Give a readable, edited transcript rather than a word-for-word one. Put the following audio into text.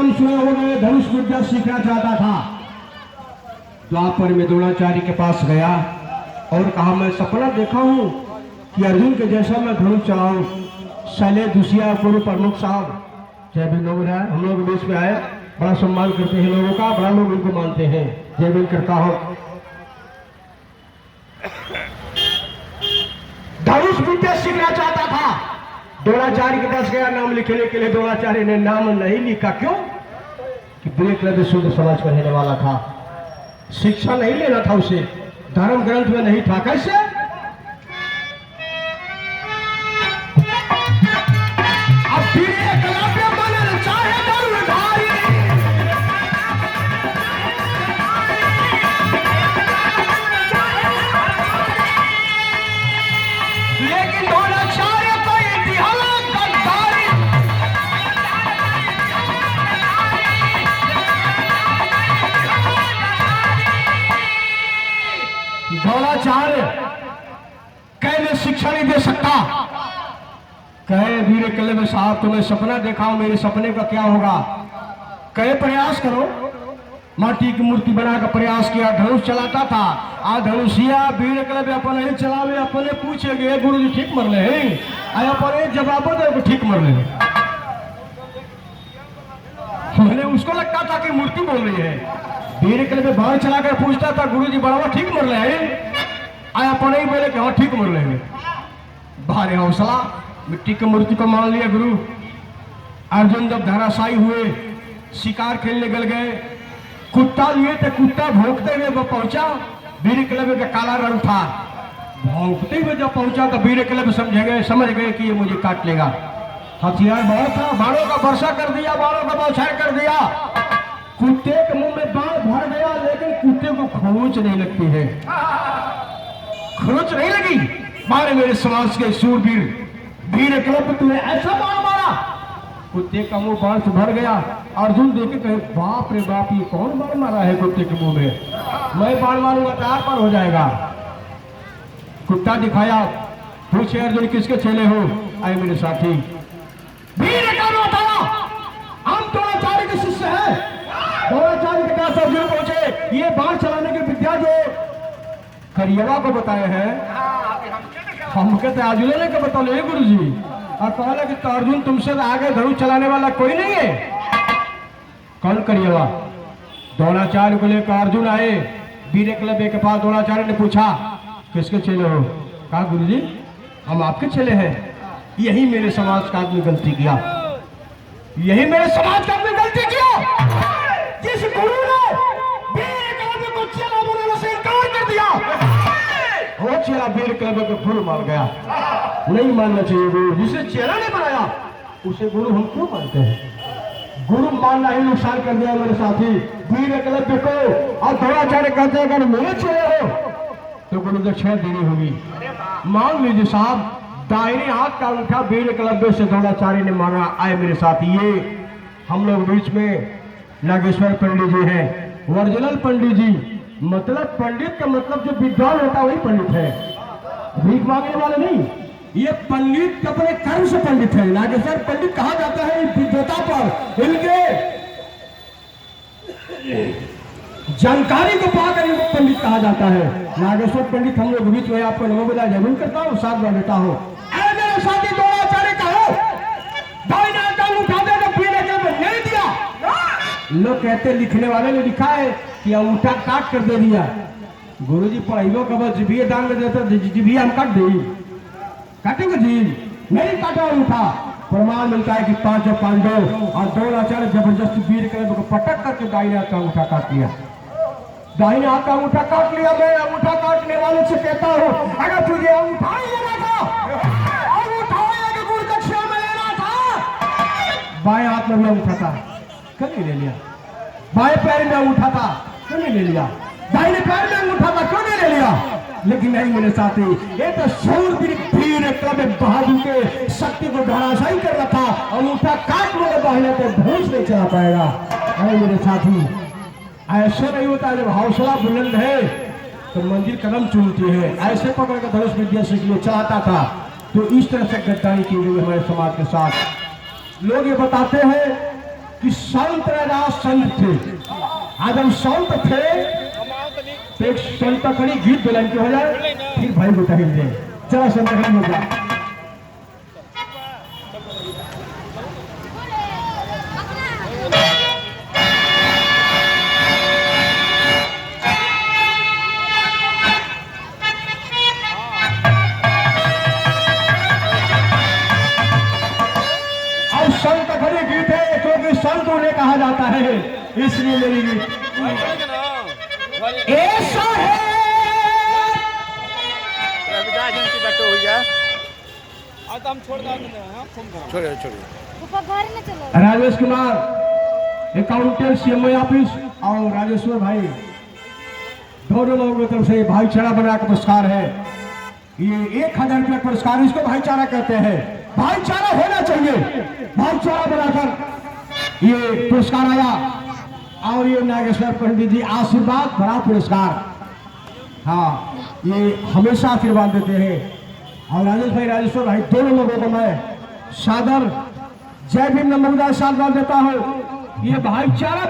नाम सुने होंगे, धनुष विद्या सीखना चाहता था। द्वापर में द्रोणाचार्य के पास गया और कहा, मैं सपना देखा हूं कि अर्जुन के जैसा मैं धनुष चलाऊं। शैले दुसिया गुरु प्रमुख साहब जय भीम लोग हैं, हम लोग बीच में आए, बड़ा सम्मान करते हैं लोगों का, बड़ा लोग इनको मानते हैं, जय भीम करता हूं। धनुष विद्या सीखना चाहता था, द्रोणाचार्य के पास गया नाम लिखने के लिए। द्रोणाचार्य ने नाम नहीं लिखा, क्यों? कि वीरक्लव्य शुद्ध समाज का रहने वाला था, शिक्षा नहीं लेना था उसे, धर्म ग्रंथ में नहीं था। कैसे? द्रोणाचार्य कहे शिक्षा नहीं दे सकता। कहे वीरक्लव्य साहब, तुम्हें सपना देखा हूं, मेरे सपने का क्या होगा? कहे प्रयास करो। माटी की मूर्ति बनाकर प्रयास किया, धनुष चलाता था। आ धनुषिया वीरक्लव्य अपने ही चलावे, अपने पूछेगे गुरु जी ठीक मर ले, अपने जवाब दे ठीक मर ले। मैंने उसको लगता था कि मूर्ति बोल रही है। वीरक्लव्य बाण चलाकर पूछता था, गुरु जी बड़ावा ठीक मर ले, आया अपने ही बोले कि हाँ ठीक मर लेंगे। भारी हौसला, मिट्टी की मूर्ति को मान लिया गुरु। अर्जुन जब धराशायी हुए, शिकार खेलने गल गए, कुत्ता लिए थे, कुत्ता भौंकते हुए वो पहुंचा, वीरक्लव्य का काला रंग था। भौंकते हुए जब पहुंचा तो वीरक्लव्य समझ गए कि ये मुझे काट लेगा। हथियार बाण था, बाणों का वर्षा कर दिया, बाणों का बौछार कर दिया। कुत्ते के मुंह में बाण भर गया, लेकिन कुत्ते को खरोंच नहीं लगती है, खरोंच नहीं लगी। मारे मेरे समाज के सूरवीर वीरक्लव्य, तूने ऐसा बाण मारा, कुत्ते का मुंह बाण से भर गया। अर्जुन देखे कहे, बाप रे बाप, ये कौन बाण मारा है कुत्ते के मुंह में? मैं बाण मारूंगा तो आर पार हो जाएगा। कुत्ता दिखाया, पूछे अर्जुन किसके चेले हो? आए मेरे साथी। वीरक्लव्य बताया, हम द्रोणाचार्य के शिष्य हैं। द्रोणाचार्य के पास अर्जुन पहुंचे, ये बाण चलाने की विद्या जो करियवा को बताए हैं, हम कहते अर्जुन ने क्या बता ले गुरु जी। और कहला कि तो अर्जुन तुमसे आगे धनुष चलाने वाला कोई नहीं है। कौन करियवा? द्रोणाचार्य को लेकर अर्जुन आए वीरक्लव्य के पास। द्रोणाचार्य ने पूछा, किसके चेले हो? कहा गुरु जी हम आपके चेले हैं। यही मेरे समाज का आदमी गलती किया, यही मेरे समाज का आदमी गलती किया। जिस गुरु ने वीरक्लव्य को चेला बनाने से इनकार कर दिया, वो चेला वीरक्लव्य को गुरु मान गया। नहीं मानना चाहिए गुरु। जिसे चेला ने बनाया उसे गुरु हम क्यों मानते हैं? गुरु मानना ही नुकसान कर दिया मेरे साथी वीरक्लव्य को। और द्रोणाचार्य कहते हैं अगर मेरे चेले हो तो गुरु दक्षिणा देनी होगी। मान लीजिए साहब, दाहिने हाथ का अंगूठा वीरक्लव्य से द्रोणाचार्य ने मांगा। आए मेरे साथी, ये हम लोग बीच में नागेश्वर पंडित जी हैं, ओरिजिनल पंडित जी। मतलब पंडित का मतलब जो विद्वान होता है वही पंडित है, भीख मांगने वाले नहीं। ये पंडित अपने कर्म से पंडित है। नागेश्वर पंडित कहा जाता है विद्वता पर, इनके जानकारी को पाकर इनको पंडित कहा जाता है। नागेश्वर पंडित हम लोग बीच में आपको नमोबुदा जरूर करता हूँ, साथ में लेता हूँ। मेरे साथी द्रोणाचार्य कहो, दाहिने हाथ का अंगूठा दे तो वीरक्लव्य नहीं दिया। लोग कहते, लिखने वाले ने लिखा है कि अंगूठा काट कर दे दिया। गुरु जी पढ़ाइबो कब जीभिए दान में देते, जीभिए हम काट दे, काटेंगे जी नहीं काटा अंगूठा। प्रमाण मिलता है कि पांचों पांडव और द्रोणाचार्य जबरदस्ती वीरक्लव्य को पटक करके दाहिने हाथ का अंगूठा काट लिया। दाहिने हाथ का अंगूठा काट लिया। मैं अंगूठा काटने वाले से कहता हूँ, अगर तुझे अंगूठा ही लेना था, अंगूठा गुरु दक्षिणा में लेना था। बाएं हाथ में भी अंगूठा था, क्यों नहीं ले लिया? बाएं पैर में अंगूठा था, क्यों नहीं ले लिया? दाहिने पैर में अंगूठा था, क्यों नहीं ले लिया? लेकिन नहीं मेरे साथी, ये तो शूरवीर वीरक्लव्य बहादुर के शक्ति को धराशायी कर रहा था। अंगूठा काट लोगे दाहिने तो धनुष नहीं चला पाएगा। नहीं मेरे साथी, ऐसे नहीं होता। जब हौसला बुलंद है तो मंजिल कदम चूमती है। ऐसे पकड़ कर धनुष विद्या सीखने चाहता था तो इस तरह से गद्दारी की गई हमारे समाज के साथ। लोग ये बताते हैं कि संत राजा संत थे। आज हम संत थे तो एक संतकड़ी गीत बुलाएं के हो जाए, फिर भाई बेटा हिल जाए। चला संतकड़ी हो जाए। संत खड़ी गीत है क्योंकि संत उन्हें कहा जाता है, इसलिए मेरी गीत ऐसा है। Rajesh Kumar accountant CMO office और राजेश्वर भाई दोनों लोगों की तरफ से भाईचारा बना का पुरस्कार है। ये 1000 रुपया पुरस्कार, इसको भाईचारा कहते हैं। भाईचारा होना चाहिए, भाईचारा बनाकर ये पुरस्कार आया। और ये नागेश्वर पंडित जी आशीर्वाद बड़ा पुरस्कार, हाँ ये हमेशा आशीर्वाद देते हैं। और राजेश भाई राजेश्वर भाई दोनों लोगों को मैं सादर जय भीम नमोदास आशीर्वाद देता हूँ। ये भाईचारा